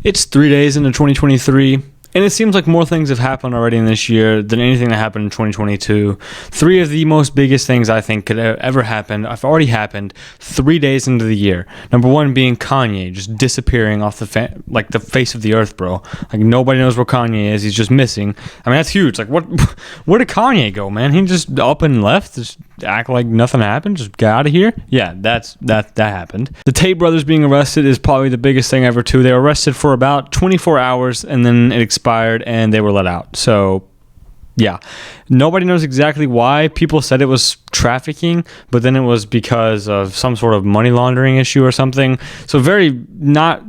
It's 3 days into 2023, and it seems like more things have happened already in this year than anything that happened in 2022. Three of the most biggest things I think could ever happen have already happened 3 days into the year. Number one being Kanye just disappearing off the face of the earth, bro. Like, nobody knows where Kanye is. He's just missing. I mean, that's huge. Like, where did Kanye go, man? He just up and left, just act like nothing happened, just got out of here. Yeah, that happened. The Tate brothers being arrested is probably the biggest thing ever too. They were arrested for about 24 hours and then it expired and they were let out. So yeah, nobody knows exactly why. People said it was trafficking, but then it was because of some sort of money laundering issue or something. So not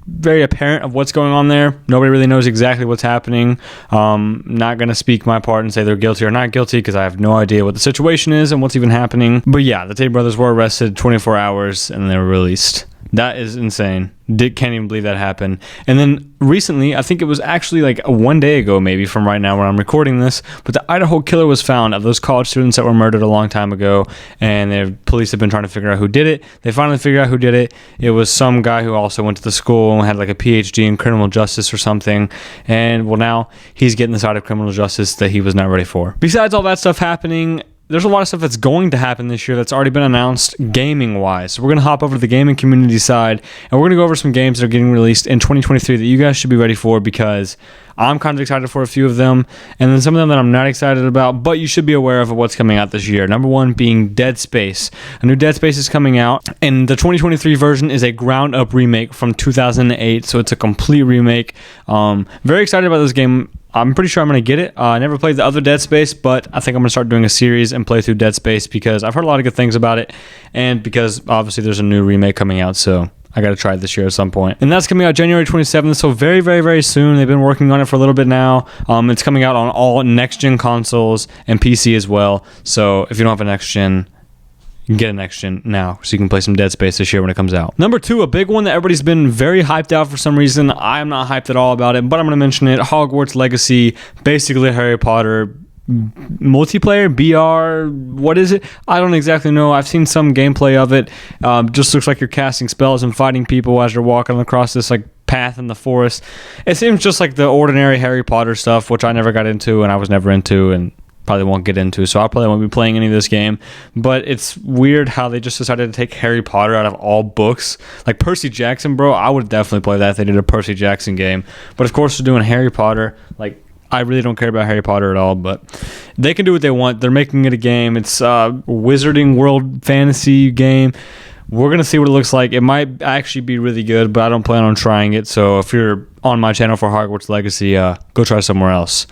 very apparent of what's going on there. Nobody really knows exactly what's happening. Not going to speak my part and say they're guilty or not guilty because I have no idea what the situation is and what's even happening. But yeah, the Tate brothers were arrested 24 hours and they were released. That is insane. Can't even believe that happened. And then recently, I think it was actually like 1 day ago, maybe from right now when I'm recording this, but the Idaho killer was found of those college students that were murdered a long time ago, and the police have been trying to figure out who did it. They finally figured out who did it. It was some guy who also went to the school and had like a PhD in criminal justice or something, and well, now he's getting the side of criminal justice that he was not ready for. Besides all that stuff happening, there's a lot of stuff that's going to happen this year that's already been announced gaming-wise. So we're going to hop over to the gaming community side, and we're going to go over some games that are getting released in 2023 that you guys should be ready for, because I'm kind of excited for a few of them, and then some of them that I'm not excited about, but you should be aware of what's coming out this year. Number one being Dead Space. A new Dead Space is coming out, and the 2023 version is a ground-up remake from 2008, so it's a complete remake. Very excited about this game. I'm pretty sure I'm going to get it. I never played the other Dead Space, but I think I'm going to start doing a series and play through Dead Space because I've heard a lot of good things about it, and because obviously there's a new remake coming out, so I got to try it this year at some point. And that's coming out January 27th, so very, very, very soon. They've been working on it for a little bit now. It's coming out on all next-gen consoles and PC as well, so if you don't have a next-gen, you can get a next-gen now, so you can play some Dead Space this year when it comes out. Number two, a big one that everybody's been very hyped out for some reason. I'm not hyped at all about it, but I'm going to mention it. Hogwarts Legacy, basically Harry Potter multiplayer, BR, what is it? I don't exactly know. I've seen some gameplay of it. Just looks like you're casting spells and fighting people as you're walking across this like path in the forest. It seems just like the ordinary Harry Potter stuff, which I never got into and I was never into and probably won't get into, so I probably won't be playing any of this game. But it's weird how they just decided to take Harry Potter out of all books. Like Percy Jackson, bro, I would definitely play that if they did a Percy Jackson game. But of course they're doing Harry Potter. Like, I really don't care about Harry Potter at all, but they can do what they want. They're making it a game. It's a Wizarding World fantasy game. We're going to see what it looks like. It might actually be really good, but I don't plan on trying it. So if you're on my channel for Hogwarts Legacy, go try somewhere else.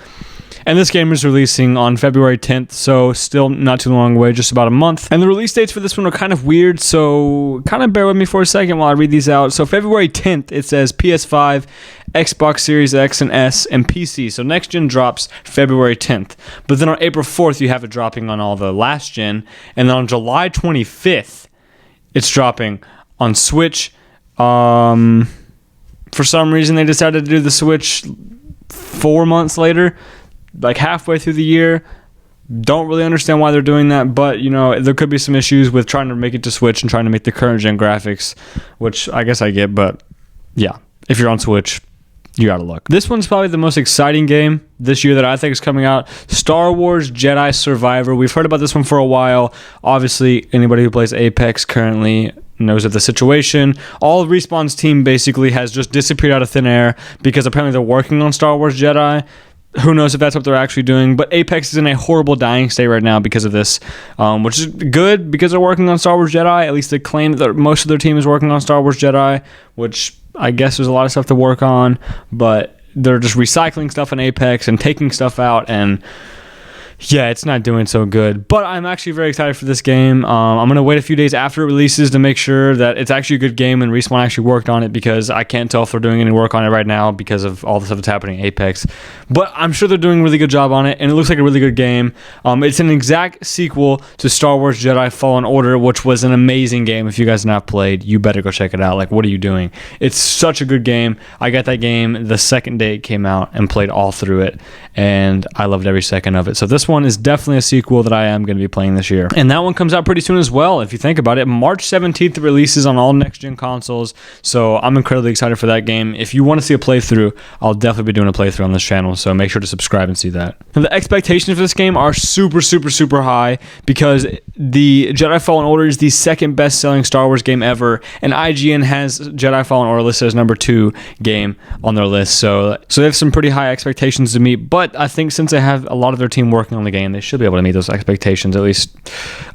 And this game is releasing on February 10th, so still not too long away, just about a month. And the release dates for this one are kind of weird, so kind of bear with me for a second while I read these out. So February 10th, it says PS5, Xbox Series X and S, and PC. So next gen drops February 10th. But then on April 4th, you have it dropping on all the last gen. And then on July 25th, it's dropping on Switch. For some reason, they decided to do the Switch 4 months later, like halfway through the year. Don't really understand why they're doing that, but you know, there could be some issues with trying to make it to Switch and trying to make the current gen graphics, which I guess I get, but yeah, if you're on Switch, you gotta look. This one's probably the most exciting game this year that I think is coming out. Star Wars Jedi Survivor. We've heard about this one for a while. Obviously, anybody who plays Apex currently knows of the situation. All of Respawn's team basically has just disappeared out of thin air because apparently they're working on Star Wars Jedi. Who knows if that's what they're actually doing, but Apex is in a horrible dying state right now because of this, which is good because they're working on Star Wars Jedi. At least they claim that most of their team is working on Star Wars Jedi, which I guess there's a lot of stuff to work on, but they're just recycling stuff in Apex and taking stuff out, and yeah, it's not doing so good. But I'm actually very excited for this game. I'm going to wait a few days after it releases to make sure that it's actually a good game and Respawn actually worked on it, because I can't tell if they're doing any work on it right now because of all the stuff that's happening in Apex. But I'm sure they're doing a really good job on it, and it looks like a really good game. It's an exact sequel to Star Wars Jedi Fallen Order, which was an amazing game. If you guys have not played, you better go check it out. Like, what are you doing? It's such a good game. I got that game the second day it came out and played all through it, and I loved every second of it. So this this one is definitely a sequel that I am going to be playing this year. And that one comes out pretty soon as well, if you think about it. March 17th, it releases on all next-gen consoles, so I'm incredibly excited for that game. If you want to see a playthrough, I'll definitely be doing a playthrough on this channel, so make sure to subscribe and see that. And the expectations for this game are super, super, super high because the Jedi Fallen Order is the second best-selling Star Wars game ever, and IGN has Jedi Fallen Order listed as number 2 game on their list, so they have some pretty high expectations to meet, but I think since they have a lot of their team working on the game, they should be able to meet those expectations. At least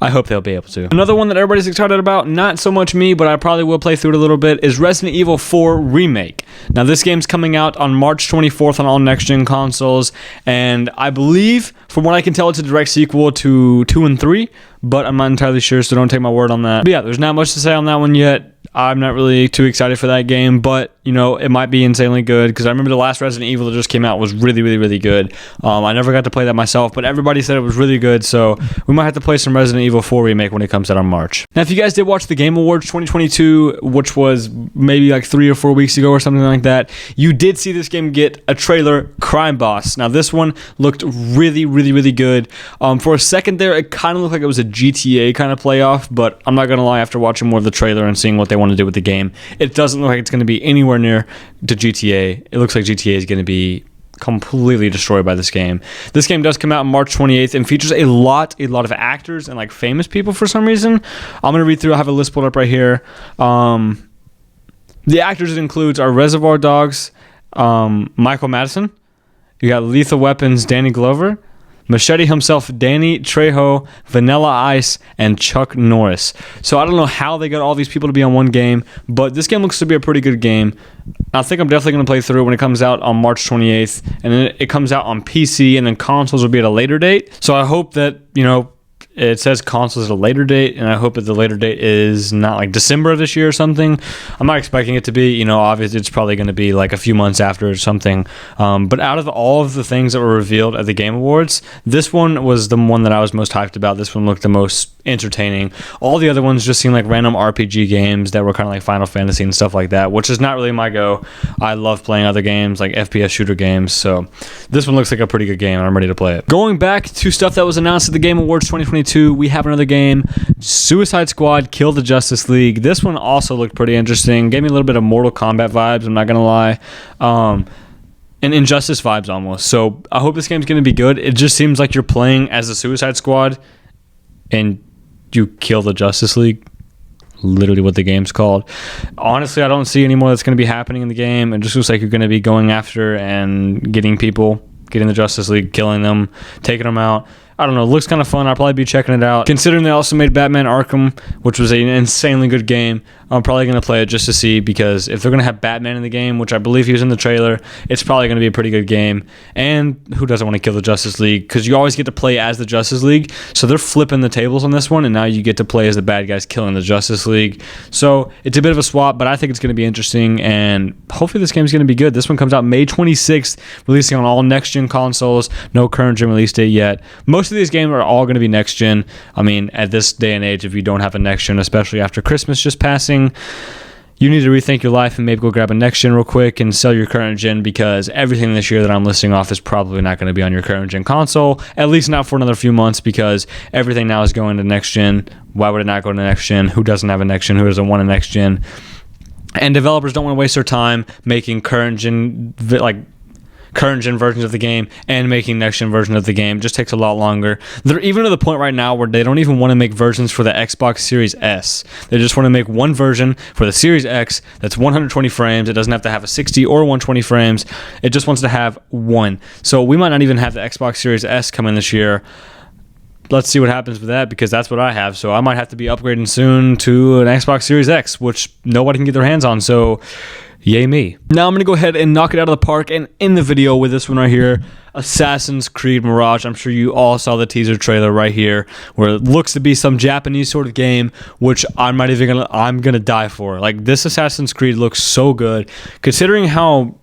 I hope they'll be able to. Another one that everybody's excited about, not so much me, but I probably will play through it a little bit, is Resident Evil 4 Remake. Now this game's coming out on March 24th on all next-gen consoles, and I believe, from what I can tell, it's a direct sequel to 2 and 3, but I'm not entirely sure, so don't take my word on that. But yeah, there's not much to say on that one yet. I'm not really too excited for that game, but, you know, it might be insanely good, because I remember the last Resident Evil that just came out was really, really, really good. I never got to play that myself, but everybody said it was really good, so we might have to play some Resident Evil 4 Remake when it comes out in March. Now, if you guys did watch the Game Awards 2022, which was maybe like 3 or 4 weeks ago or something like that, you did see this game get a trailer, Crime Boss. Now, this one looked really, really, really good. For a second there, it kind of looked like it was a GTA kind of playoff, but I'm not going to lie, after watching more of the trailer and seeing what they want to do with the game, it doesn't look like it's going to be anywhere near to GTA. It looks like GTA is going to be completely destroyed by this game. This game does come out on March 28th and features a lot of actors and like famous people for some reason. I'm going to read through. I have a list pulled up right here. The actors it includes are Reservoir Dogs, Michael Madsen. You got Lethal Weapons, Danny Glover. Machete himself, Danny Trejo, Vanilla Ice, and Chuck Norris. So I don't know how they got all these people to be on one game, but this game looks to be a pretty good game. I think I'm definitely going to play through it when it comes out on March 28th, and then it comes out on PC, and then consoles will be at a later date. So I hope that, you know, it says consoles at a later date, and I hope that the later date is not like December of this year or something. I'm not expecting it to be, you know, obviously it's probably going to be like a few months after or something. But out of all of the things that were revealed at the Game Awards, this one was the one that I was most hyped about. This one looked the most entertaining. All the other ones just seemed like random RPG games that were kind of like Final Fantasy and stuff like that, which is not really my go. I love playing other games like FPS shooter games, so this one looks like a pretty good game and I'm ready to play it. Going back to stuff that was announced at the Game Awards 2022, we have another game, Suicide Squad Kill the Justice League. This one also looked pretty interesting. Gave me a little bit of Mortal Kombat vibes, I'm not gonna lie. And Injustice vibes almost. So I hope this game's gonna be good. It just seems like you're playing as the Suicide Squad and you kill the Justice League. Literally what the game's called. Honestly, I don't see any more that's going to be happening in the game. It just looks like you're going to be going after and getting people, getting the Justice League, killing them, taking them out. I don't know, it looks kind of fun. I'll probably be checking it out. Considering they also made Batman Arkham, which was an insanely good game, I'm probably going to play it just to see, because if they're going to have Batman in the game, which I believe he was in the trailer, it's probably going to be a pretty good game. And who doesn't want to kill the Justice League? Because you always get to play as the Justice League, so they're flipping the tables on this one, and now you get to play as the bad guys killing the Justice League. So it's a bit of a swap, but I think it's going to be interesting, and hopefully this game's going to be good. This one comes out May 26th, releasing on all next-gen consoles. No current-gen release date yet. Most of these games are all going to be next-gen. I mean, at this day and age, if you don't have a next-gen, especially after Christmas just passing, you need to rethink your life and maybe go grab a next-gen real quick and sell your current-gen, because everything this year that I'm listing off is probably not going to be on your current-gen console, at least not for another few months, because everything now is going to next-gen. Why would it not go to next-gen? Who doesn't have a next-gen? Who doesn't want a next-gen? And developers don't want to waste their time making current-gen versions of the game and making next-gen versions of the game. It just takes a lot longer. They're even to the point right now where they don't even want to make versions for the Xbox Series S. They just want to make one version for the Series X that's 120 frames. It doesn't have to have a 60 or 120 frames. It just wants to have one. So we might not even have the Xbox Series S coming this year. Let's see what happens with that, because that's what I have. So I might have to be upgrading soon to an Xbox Series X, which nobody can get their hands on. So yay me. Now I'm going to go ahead and knock it out of the park and end the video with this one right here, Assassin's Creed Mirage. I'm sure you all saw the teaser trailer right here, where it looks to be some Japanese sort of game, which I'm gonna die for. Like, this Assassin's Creed looks so good, considering how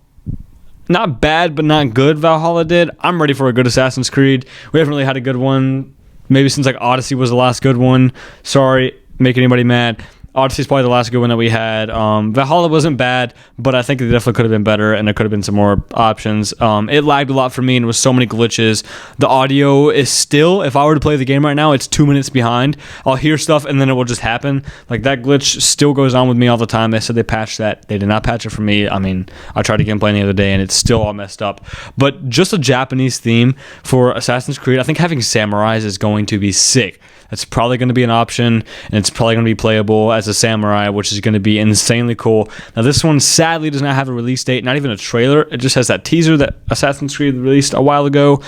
not bad but not good Valhalla did. I'm ready for a good Assassin's Creed. We haven't really had a good one maybe since like Odyssey was the last good one. Sorry, make anybody mad. Odyssey's probably the last good one that we had. Valhalla wasn't bad, but I think it definitely could have been better, and there could have been some more options. It lagged a lot for me, and with so many glitches. The audio is still, if I were to play the game right now, it's 2 minutes behind. I'll hear stuff, and then it will just happen. Like, that glitch still goes on with me all the time. They said they patched that. They did not patch it for me. I mean, I tried to get playing the other day, and it's still all messed up. But just a Japanese theme for Assassin's Creed, I think having samurais is going to be sick. That's probably going to be an option, and it's probably going to be playable as a samurai, which is going to be insanely cool. Now, this one sadly does not have a release date, not even a trailer. It just has that teaser that Assassin's Creed released a while ago.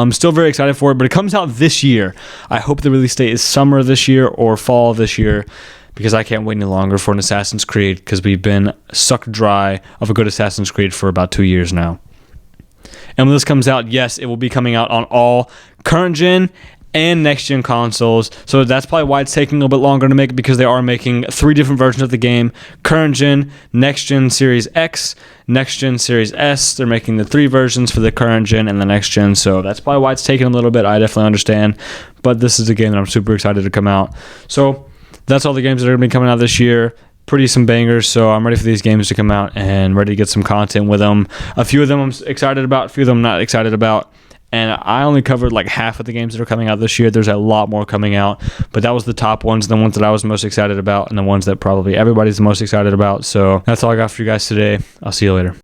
Still very excited for it, but it comes out this year. I hope the release date is summer this year or fall this year, because I can't wait any longer for an Assassin's Creed, because we've been sucked dry of a good Assassin's Creed for about 2 years now. And when this comes out, yes, it will be coming out on all current gen and next gen consoles. So that's probably why it's taking a little bit longer to make, because they are making 3 different versions of the game: current gen, next gen Series X, next gen Series S. They're making the 3 versions for the current gen and the next gen. So that's probably why it's taking a little bit. I definitely understand, but this is a game that I'm super excited to come out. So that's all the games that are going to be coming out this year. Pretty some bangers, so I'm ready for these games to come out and ready to get some content with them. A few of them I'm excited about, a few of them I'm not excited about. And I only covered like half of the games that are coming out this year. There's a lot more coming out, but that was the top ones, the ones that I was most excited about, and the ones that probably everybody's the most excited about. So that's all I got for you guys today. I'll see you later.